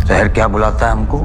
शहर क्या बुलाता है हमको?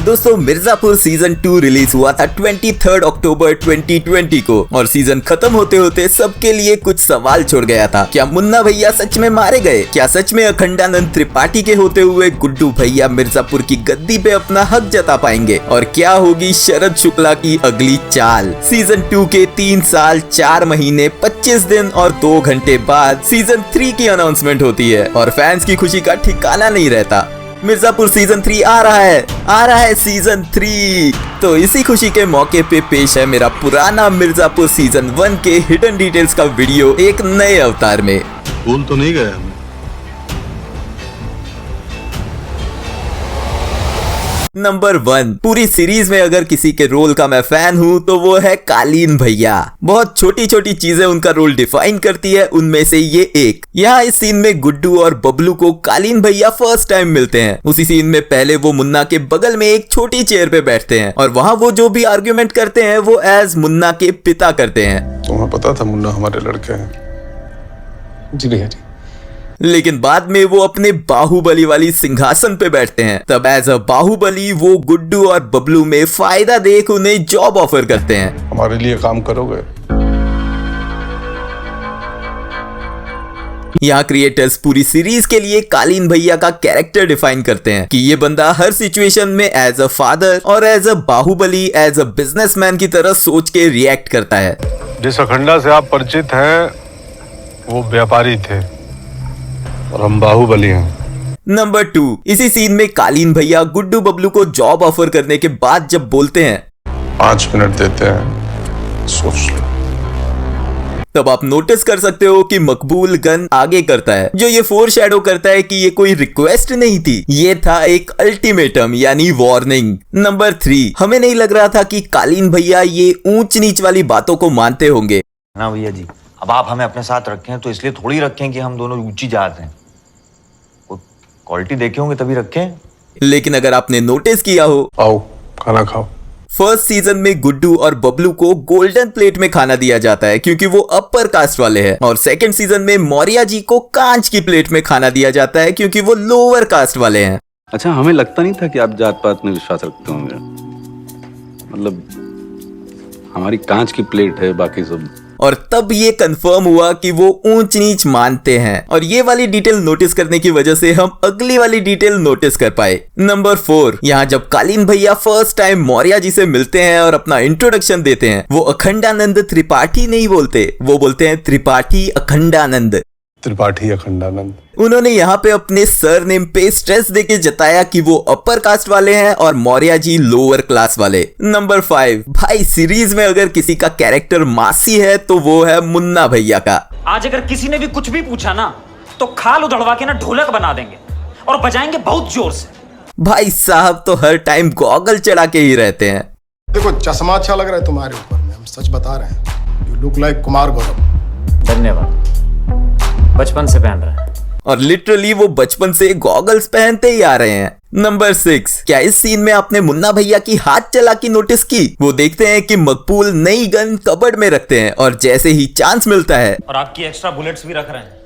दोस्तों, मिर्जापुर सीजन 2 रिलीज हुआ था 23 अक्टूबर 2020 को और सीजन खत्म होते होते सबके लिए कुछ सवाल छोड़ गया था। क्या मुन्ना भैया सच में मारे गए? क्या सच में अखंडानंद त्रिपाठी के होते हुए गुड्डू भैया मिर्जापुर की गद्दी पे अपना हक जता पाएंगे? और क्या होगी शरद शुक्ला की अगली चाल? सीजन 2 के 3 साल 4 महीने 25 दिन और 2 घंटे बाद सीजन 3 की अनाउंसमेंट होती है और फैंस की खुशी का ठिकाना नहीं रहता। मिर्जापुर सीजन 3 आ रहा है सीजन 3। तो इसी खुशी के मौके पे पेश है मेरा पुराना मिर्जापुर सीजन 1 के हिडन डिटेल्स का वीडियो एक नए अवतार में। भूल तो नहीं गया हमें? नंबर 1, पूरी सीरीज में अगर किसी के रोल का मैं फैन हूँ तो वो है कालीन भैया। बहुत छोटी छोटी चीजें उनका रोल डिफाइन करती है, उनमें से ये एक। यहाँ इस सीन में गुड्डू और बबलू को कालीन भैया फर्स्ट टाइम मिलते हैं। उसी सीन में पहले वो मुन्ना के बगल में एक छोटी चेयर पे बैठते हैं और वहाँ वो जो भी आर्ग्यूमेंट करते हैं वो एज मुन्ना के पिता करते हैं। तुम्हें पता था मुन्ना हमारे लड़के हैं? जी भैया जी। लेकिन बाद में वो अपने बाहुबली वाली सिंहासन पे बैठते हैं, तब एज अ बाहुबली वो गुड्डू और बबलू में फायदा देख उन्हें जॉब ऑफर करते हैं। हमारे लिए काम करोगे? यहाँ क्रिएटर्स पूरी सीरीज के लिए कालीन भैया का कैरेक्टर डिफाइन करते हैं कि ये बंदा हर सिचुएशन में एज अ फादर और as a Baahubali, as a businessman की तरह सोच के रिएक्ट करता है। जिस अखंडा से आप परिचित हैं वो व्यापारी थे और हम बाहुबली हैं। नंबर 2, इसी सीन में कालीन भैया गुड्डू बबलू को जॉब ऑफर करने के बाद जब बोलते हैं 5 मिनट देते हैं, सोच लो। तब आप नोटिस कर सकते हो कि मकबूल गन आगे करता है, जो ये फोरशैडो करता है कि ये कोई रिक्वेस्ट नहीं थी, ये था एक अल्टीमेटम यानी वार्निंग। नंबर 3, हमें नहीं लग रहा था कि कालीन भैया ये ऊंच नीच वाली बातों को मानते होंगे। ना भैया जी, अब आप हमें अपने साथ रखें तो इसलिए थोड़ी रखें कि हम दोनों ऊंची जात हैं। क्वालिटी देखे होंगे तभी रखें। लेकिन अगर आपने नोटिस किया हो, आओ खाना खाओ। फर्स्ट सीजन में गुड्डू और बबलू को गोल्डन प्लेट में खाना दिया जाता है क्योंकि वो अपर कास्ट वाले हैं, और सेकंड सीजन में मौर्या जी को कांच की प्लेट में खाना दिया जाता है क्योंकि वो लोअर कास्ट वाले हैं। अच्छा, हमें लगता नहीं था कि आप जात पात में विश्वास रखते होंगे। मतलब हमारी कांच की प्लेट है, बाकी सब। और तब ये कंफर्म हुआ कि वो ऊंच नीच मानते हैं, और ये वाली डिटेल नोटिस करने की वजह से हम अगली वाली डिटेल नोटिस कर पाए। नंबर 4, यहाँ जब कालीन भैया फर्स्ट टाइम मौर्या जी से मिलते हैं और अपना इंट्रोडक्शन देते हैं, वो अखंडानंद त्रिपाठी नहीं बोलते, वो बोलते हैं त्रिपाठी अखंडानंद। त्रिपाठी अखंडानंद। उन्होंने यहाँ पे अपने सर नेम पे स्ट्रेस देके जताया कि वो अपर कास्ट वाले हैं और मौर्या जी लोअर क्लास वाले। नंबर 5, भाई सीरीज में अगर किसी का कैरेक्टर मासी है तो वो है मुन्ना भैया का। आज अगर किसी ने भी कुछ भी पूछा ना तो खाल उधड़वा के ना ढोलक बना देंगे और बजाएंगे बहुत जोर से। भाई साहब तो हर टाइम गॉगल चढ़ा के ही रहते हैं। देखो, चश्मा अच्छा लग रहा है तुम्हारे ऊपर में, हम सच बता रहे हैं। You look like Kumar Gaurav. धन्यवाद, बचपन से पहन रहे हैं। और लिटरली वो बचपन से गॉगल्स पहनते ही आ रहे हैं। नंबर 6, क्या इस सीन में आपने मुन्ना भैया की हाथ चालाकी नोटिस की? वो देखते हैं कि मकबूल नई गन कबर्ड में रखते हैं और जैसे ही चांस मिलता है, और आपकी एक्स्ट्रा बुलेट्स भी रख रहे हैं।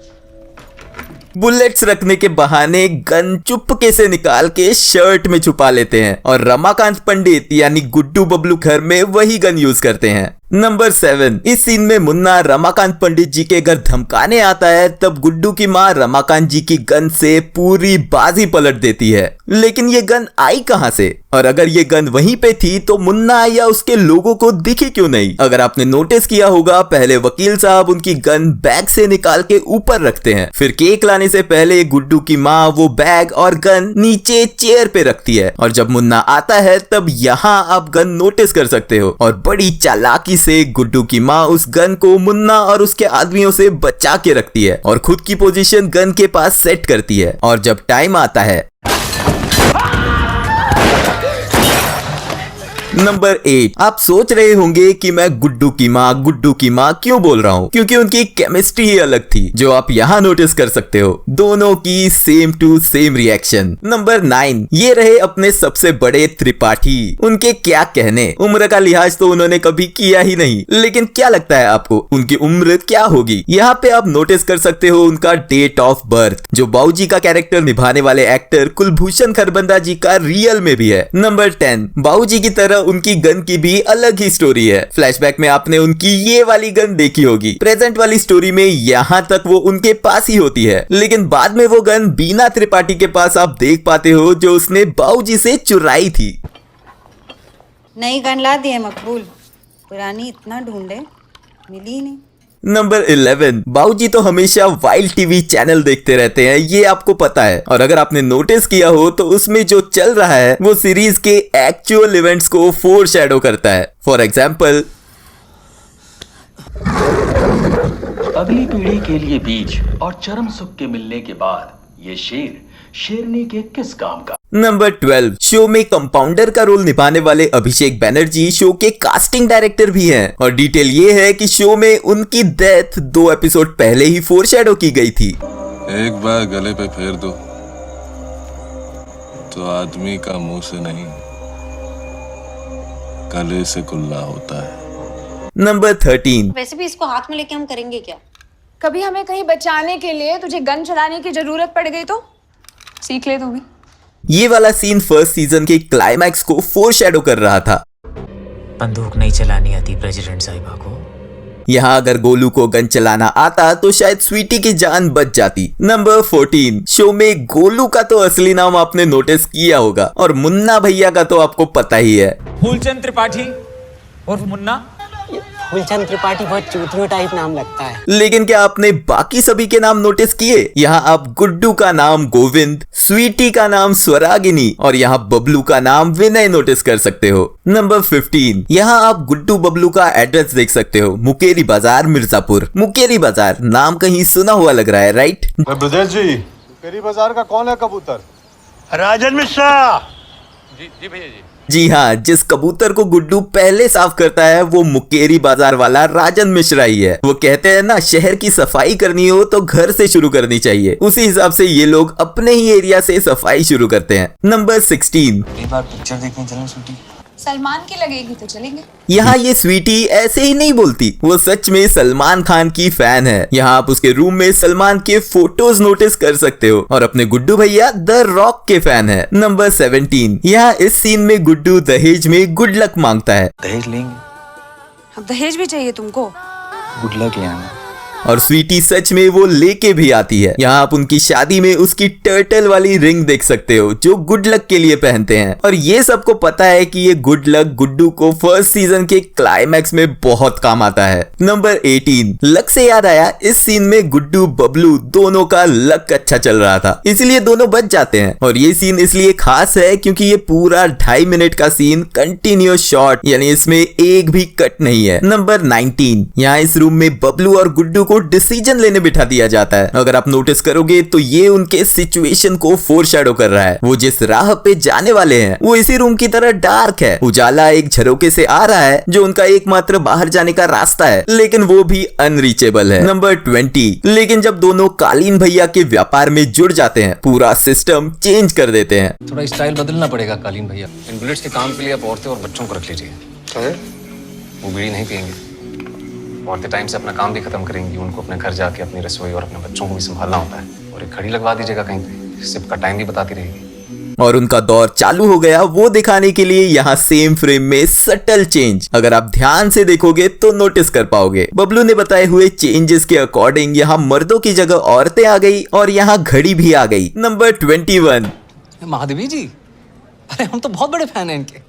बुलेट्स रखने के बहाने गन चुपके से निकाल के शर्ट में छुपा लेते हैं और रमाकांत पंडित यानी गुड्डू बबलू घर में वही गन यूज करते हैं। नंबर 7, इस सीन में मुन्ना रमाकांत पंडित जी के घर धमकाने आता है, तब गुड्डू की माँ रमाकांत जी की गन से पूरी बाजी पलट देती है। लेकिन ये गन आई कहां से? और अगर ये गन वहीं पे थी तो मुन्ना या उसके लोगों को दिखी क्यों नहीं? अगर आपने नोटिस किया होगा, पहले वकील साहब उनकी गन बैग से निकाल के ऊपर रखते हैं, फिर केक लाने से पहले गुड्डू की माँ वो बैग और गन नीचे चेयर पे रखती है, और जब मुन्ना आता है तब यहाँ आप गन नोटिस कर सकते हो, और बड़ी चालाकी से गुड्डू की माँ उस गन को मुन्ना और उसके आदमियों से बचा के रखती है और खुद की पोजीशन गन के पास सेट करती है। और जब टाइम आता है, नंबर 8, आप सोच रहे होंगे कि मैं गुड्डू की माँ क्यों बोल रहा हूँ, क्योंकि उनकी केमिस्ट्री ही अलग थी, जो आप यहाँ नोटिस कर सकते हो। दोनों की same to same reaction. Number 9, ये रहे अपने सबसे बड़े त्रिपाठी। उनके क्या कहने, उम्र का लिहाज तो उन्होंने कभी किया ही नहीं, लेकिन क्या लगता है आपको उनकी उम्र क्या होगी? यहाँ पे आप नोटिस कर सकते हो उनका डेट ऑफ बर्थ, जो बाबूजी का कैरेक्टर निभाने वाले एक्टर कुलभूषण खरबंदा जी का रियल में भी है। नंबर 10, बाबूजी की तरह उनकी गन की भी अलग ही स्टोरी है। फ्लैशबैक में आपने उनकी ये वाली गन देखी होगी। प्रेजेंट वाली स्टोरी में यहाँ तक वो उनके पास ही होती है, लेकिन बाद में वो गन बीना त्रिपाठी के पास आप देख पाते हो, जो उसने बाबूजी से चुराई थी। नई गन ला दी है मकबूल, पुरानी इतना ढूंढे मिली ही नहीं। नंबर 11, बाबूजी तो हमेशा वाइल्ड टीवी चैनल देखते रहते हैं, ये आपको पता है। और अगर आपने नोटिस किया हो तो उसमें जो चल रहा है वो सीरीज के एक्चुअल इवेंट्स को फोरशैडो करता है। फॉर एग्जाम्पल, अगली पीढ़ी के लिए बीज और चरम सुख के मिलने के बाद ये शेर शेरनी के किस काम का। नंबर 12, शो में कंपाउंडर का रोल निभाने वाले अभिषेक बैनर्जी शो के कास्टिंग डायरेक्टर भी हैं। और डिटेल ये है कि शो में उनकी डेथ 2 एपिसोड पहले ही फोरशैडो की गई थी। एक बार गले पे फेर दो तो आदमी का मुंह से नहीं गले से कुल्ला होता है। नंबर 13, वैसे भी इसको हाथ में लेके हम करेंगे क्या? कभी हमें कहीं बचाने के लिए तुझे गन चलाने की जरूरत पड़ गई तो सीख ले तू भी। ये वाला सीन फर्स्ट सीजन के क्लाइमैक्स को फोरशैडो कर रहा था। बंदूक नहीं चलानी आती प्रेसिडेंट साहिबा को। यहाँ अगर गोलू को गन चलाना आता तो शायद स्वीटी की जान बच जाती। नंबर 14, शो में गोलू का तो असली नाम आपने नोटिस किया होगा, और मुन्ना भैया का तो आपको पता ही है। फूलचंद त्रिपाठी और मुन्ना। फूलचंद त्रिपाठी बहुत चूतियों टाइप नाम लगता है। लेकिन क्या आपने बाकी सभी के नाम नोटिस किए? यहाँ आप गुड्डू का नाम गोविंद, स्वीटी का नाम स्वरागिनी और यहाँ बबलू का नाम विनय नोटिस कर सकते हो। नंबर 15, यहाँ आप गुड्डू बबलू का एड्रेस देख सकते हो, मुकेरी बाजार मिर्जापुर। मुकेरी बाजार नाम कहीं सुना हुआ लग रहा है, राइट? ब्रजेश जी, मुकेरी बाजार का कौन है कबूतर? राजन मिश्रा। जी भैया जी। जी हाँ, जिस कबूतर को गुड्डू पहले साफ करता है वो मुकेरी बाजार वाला राजन मिश्रा ही है। वो कहते हैं ना, शहर की सफाई करनी हो तो घर से शुरू करनी चाहिए। उसी हिसाब से ये लोग अपने ही एरिया से सफाई शुरू करते हैं। नंबर 16, एक बार पिक्चर देखने चलें स्वीटी? सलमान की लगेगी तो चलेंगे। यहाँ ये स्वीटी ऐसे ही नहीं बोलती, वो सच में सलमान खान की फैन है। यहाँ आप उसके रूम में सलमान के फोटोज नोटिस कर सकते हो, और अपने गुड्डू भैया द रॉक के फैन है। नंबर 17, यहाँ इस सीन में गुड्डू दहेज में गुड लक मांगता है। दहेज लेंगे? अब दहेज भी चाहिए तुमको? गुड लक ले आना। और स्वीटी सच में वो लेके भी आती है। यहाँ आप उनकी शादी में उसकी टर्टल वाली रिंग देख सकते हो, जो गुड लक के लिए पहनते हैं। और ये सबको पता है कि ये गुड लक गुड्डू को फर्स्ट सीजन के क्लाइमैक्स में बहुत काम आता है। नंबर 18, लक से याद आया, इस सीन में गुड्डू बबलू दोनों का लक अच्छा चल रहा था, इसलिए दोनों बच जाते हैं। और ये सीन इसलिए खास है क्योंकि ये पूरा 2.5 मिनट का सीन कंटिन्यूअस शॉट, यानी इसमें एक भी कट नहीं है। नंबर 19, यहाँ इस रूम में बबलू और गुड्डू को डिसीजन लेने बिठा दिया जाता है। अगर आप नोटिस करोगे तो ये उनके सिचुएशन को फोरशैडो कर रहा है। वो जिस राह पे जाने वाले हैं वो इसी रूम की तरह डार्क है। उजाला एक झरोके से आ रहा है जो उनका एकमात्र बाहर जाने का रास्ता है, लेकिन वो भी अनरीचेबल है। नंबर 20, लेकिन जब दोनों कालीन भैया के व्यापार में जुड़ जाते हैं, पूरा सिस्टम चेंज कर देते हैं। थोड़ा स्टाइल बदलना पड़ेगा कालीन भैया। इन बुलेट्स के काम के लिए आप औरतें और बच्चों को रख लीजिए। वो बीड़ी नहीं पियेंगे, औरतें टाइम से अपना काम भी खत्म करेंगी, उनको अपने घर जाके अपनी रसोई और अपने बच्चों को भी संभालना होता है। और एक घड़ी लगवा दीजिएगा कहीं पे, सिर्फ का टाइम भी बताती रहेगी। और उनका दौर चालू हो गया वो दिखाने के लिए यहाँ सेम फ्रेम में सटल चेंज अगर आप ध्यान से देखोगे तो नोटिस कर पाओगे। बबलू ने बताए हुए चेंजेस के अकॉर्डिंग यहाँ मर्दों की जगह औरतें आ गई और यहाँ घड़ी भी आ गई। नंबर 21, महादेवी जी, अरे हम तो बहुत बड़े फैन हैं इनके।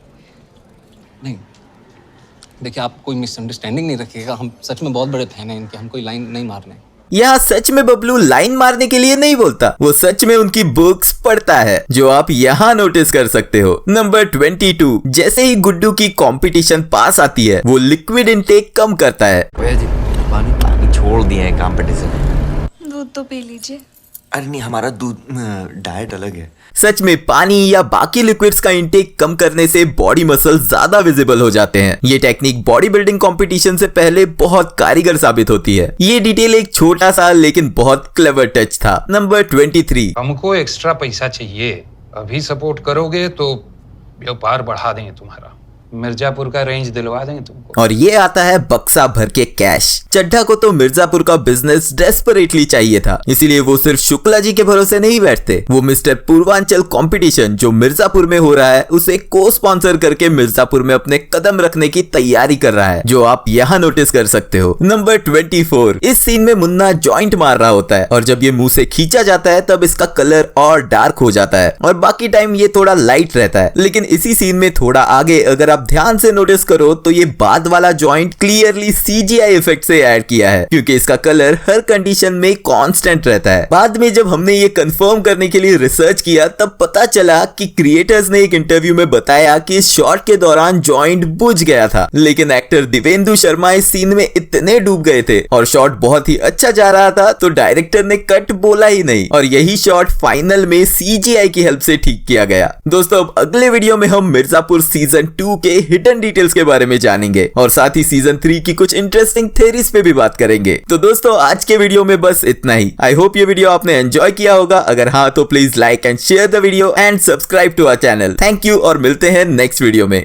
नहीं देखिए, आप कोई मिसअंडरस्टैंडिंग नहीं रखिएगा, हम सच में बहुत बड़े फैन हैं इनके, हम कोई लाइन नहीं मार रहे हैं। यहाँ सच में बबलू लाइन मारने के लिए नहीं बोलता, वो सच में उनकी बुक्स पढ़ता है, जो आप यहाँ नोटिस कर सकते हो। नंबर 22, जैसे ही गुड्डू की कंपटीशन पास आती है वो लिक्विड इनटेक कम करता है। भैया जी, पानी छोड़ दिए हैं कंपटीशन। दूध तो पी लीजिए। अरे नहीं, हमारा दूध डाइट अलग है। सच में पानी या बाकी लिक्विड्स का इंटेक कम करने से बॉडी मसल ज्यादा विजिबल हो जाते हैं। ये टेक्निक बॉडी बिल्डिंग कंपटीशन से पहले बहुत कारीगर साबित होती है। ये डिटेल एक छोटा सा लेकिन बहुत क्लेवर टच था। नंबर 23। हमको एक्स्ट्रा पैसा चाहिए, अभी सपोर्ट करोगे तो व्यापार बढ़ा देंगे तुम्हारा, मिर्जापुर का रेंज दिलवा देंगे तुमको। और ये आता है बक्सा भर के कैश। चड्ढा को तो मिर्जापुर का बिजनेस डेस्परेटली चाहिए था, इसीलिए वो सिर्फ शुक्ला जी के भरोसे नहीं बैठते। वो मिस्टर पूर्वांचल कंपटीशन जो मिर्जापुर में हो रहा है उसे को स्पॉन्सर करके मिर्जापुर में अपने कदम रखने की तैयारी कर रहा है, जो आप यहाँ नोटिस कर सकते हो। नंबर 24। इस सीन में मुन्ना जॉइंट मार रहा होता है और जब ये मुंह से खींचा जाता है तब इसका कलर और डार्क हो जाता है और बाकी टाइम ये थोड़ा लाइट रहता है। लेकिन इसी सीन में थोड़ा आगे अगर आप ध्यान से नोटिस करो तो ये बाद वाला जॉइंट क्लियरली सीजीआई इफेक्ट से ऐड किया है, क्योंकि इसका कलर हर कंडीशन में कांस्टेंट रहता है। बाद में जब हमने ये कंफर्म करने के लिए रिसर्च किया तब पता चला कि क्रिएटर्स ने एक इंटरव्यू में बताया कि इस शॉट के दौरान जॉइंट बुझ गया था, लेकिन एक्टर दिवेंदु शर्मा इस सीन में इतने डूब गए थे और शॉट बहुत ही अच्छा जा रहा था तो डायरेक्टर ने कट बोला ही नहीं और यही शॉट फाइनल में सीजीआई की हेल्प से ठीक किया गया। दोस्तों अब अगले वीडियो में हम मिर्जापुर सीजन 2 के हिडन डिटेल्स के बारे में जानेंगे और साथ ही सीजन 3 की कुछ इंटरेस्टिंग थ्योरीज पे भी बात करेंगे। तो दोस्तों आज के वीडियो में बस इतना ही। आई होप ये वीडियो आपने एंजॉय किया होगा। अगर हाँ तो please like and share the video and subscribe to our channel. Thank you और मिलते हैं नेक्स्ट वीडियो में।